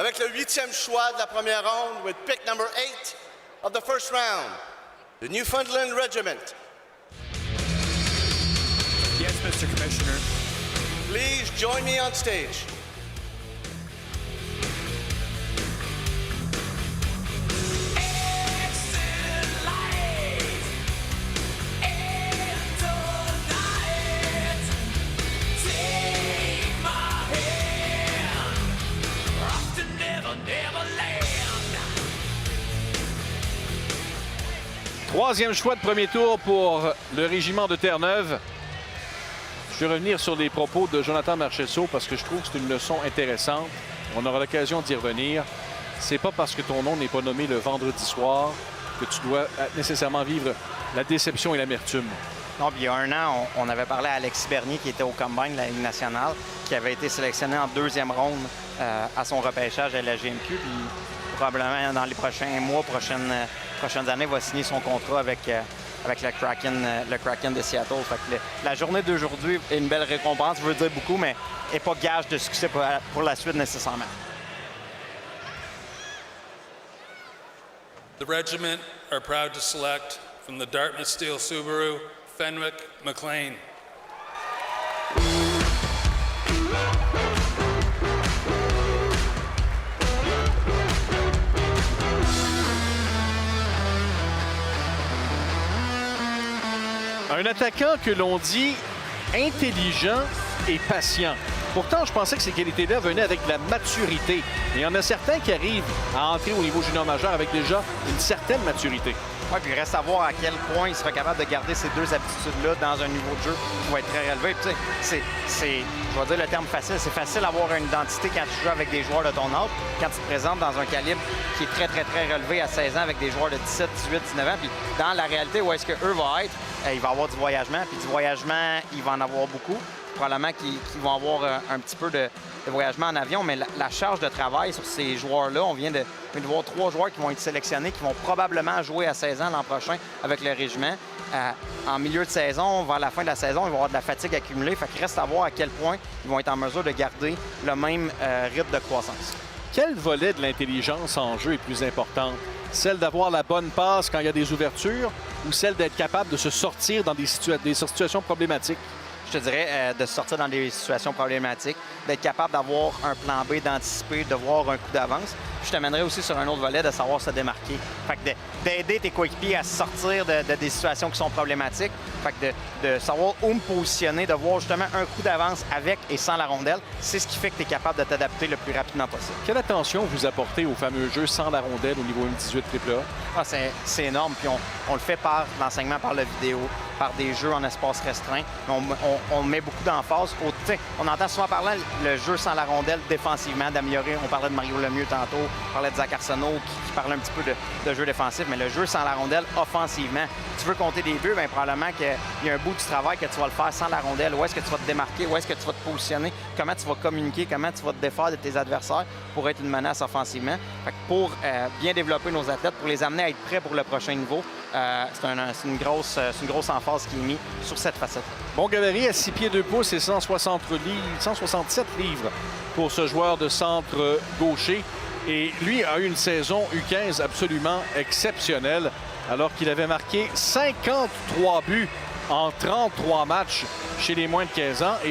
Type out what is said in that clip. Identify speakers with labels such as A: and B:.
A: avec le 8e choix de la première ronde, with pick number 8 of the first round, the Newfoundland Regiment.
B: Yes, Mr. Commissioner.
A: Please join me on stage.
C: Troisième choix de premier tour pour le régiment de Terre-Neuve. Je vais revenir sur les propos de Jonathan Marchessault parce que je trouve que c'est une leçon intéressante. On aura l'occasion d'y revenir. C'est pas parce que ton nom n'est pas nommé le vendredi soir que tu dois nécessairement vivre la déception et l'amertume.
D: Non, puis il y a un an, on avait parlé à Alexis Bernier qui était au Combine de la Ligue nationale, qui avait été sélectionné en deuxième ronde à son repêchage à la GMQ. Puis probablement dans les prochains mois, prochaines années, va signer son contrat avec le Kraken de Seattle. Fait que la journée d'aujourd'hui est une belle récompense, je veux dire beaucoup, mais n'est pas gage de succès pour la suite nécessairement.
E: The regiment are proud to select from the Dartmouth Steel Subaru, Fenwick McLean.
C: Un attaquant que l'on dit intelligent et patient. Pourtant, je pensais que ces qualités-là venaient avec de la maturité. Mais il y en a certains qui arrivent à entrer au niveau junior majeur avec déjà une certaine maturité.
D: Oui, puis il reste à voir à quel point il sera capable de garder ces deux habitudes-là dans un niveau de jeu qui va être très relevé. Puis, je vais dire le terme facile, c'est facile d'avoir une identité quand tu joues avec des joueurs de ton âge, quand tu te présentes dans un calibre qui est très, très, très relevé à 16 ans avec des joueurs de 17, 18, 19 ans. Puis dans la réalité, où est-ce qu'eux vont être, il va y avoir du voyagement. Puis du voyagement, il va en avoir beaucoup. Probablement qu'ils vont avoir un petit peu de voyagement en avion, mais la charge de travail sur ces joueurs-là, on vient de voir 3 joueurs qui vont être sélectionnés, qui vont probablement jouer à 16 ans l'an prochain avec le régiment. En milieu de saison, vers la fin de la saison, ils vont avoir de la fatigue accumulée. Fait qu'il reste à voir à quel point ils vont être en mesure de garder le même rythme de croissance.
C: Quel volet de l'intelligence en jeu est plus important? Celle d'avoir la bonne passe quand il y a des ouvertures ou celle d'être capable de se sortir dans des situations problématiques?
D: Je te dirais de sortir dans des situations problématiques, d'être capable d'avoir un plan B, d'anticiper, de voir un coup d'avance. Je t'amènerais aussi sur un autre volet de savoir se démarquer. Fait que d'aider tes coéquipiers à sortir de des situations qui sont problématiques. Fait que de savoir où me positionner, de voir justement un coup d'avance avec et sans la rondelle, c'est ce qui fait que tu es capable de t'adapter le plus rapidement possible.
C: Quelle attention vous apportez au fameux jeu sans la rondelle au niveau M18 AAA?
D: C'est énorme, puis on le fait par l'enseignement, par la vidéo, par des jeux en espace restreint. On met beaucoup d'emphase. On entend souvent parler le jeu sans la rondelle défensivement, d'améliorer. On parlait de Mario Lemieux tantôt, on parlait de Zach Arsenault qui parlait un petit peu de jeu défensif, mais le jeu sans la rondelle offensivement. Tu veux compter des buts, bien probablement qu'il y a un bout du travail que tu vas le faire sans la rondelle. Où est-ce que tu vas te démarquer? Où est-ce que tu vas te positionner? Comment tu vas communiquer? Comment tu vas te défaire de tes adversaires pour être une menace offensivement? Fait que pour bien développer nos athlètes, pour les amener à être prêts pour le prochain niveau, c'est une grosse emphase qui est mise sur cette facette.
C: Bon gabarit à 6 pieds 2 pouces et 167 livres pour ce joueur de centre gaucher. Et lui a eu une saison U15 absolument exceptionnelle alors qu'il avait marqué 53 buts en 33 matchs chez les moins de 15 ans. Et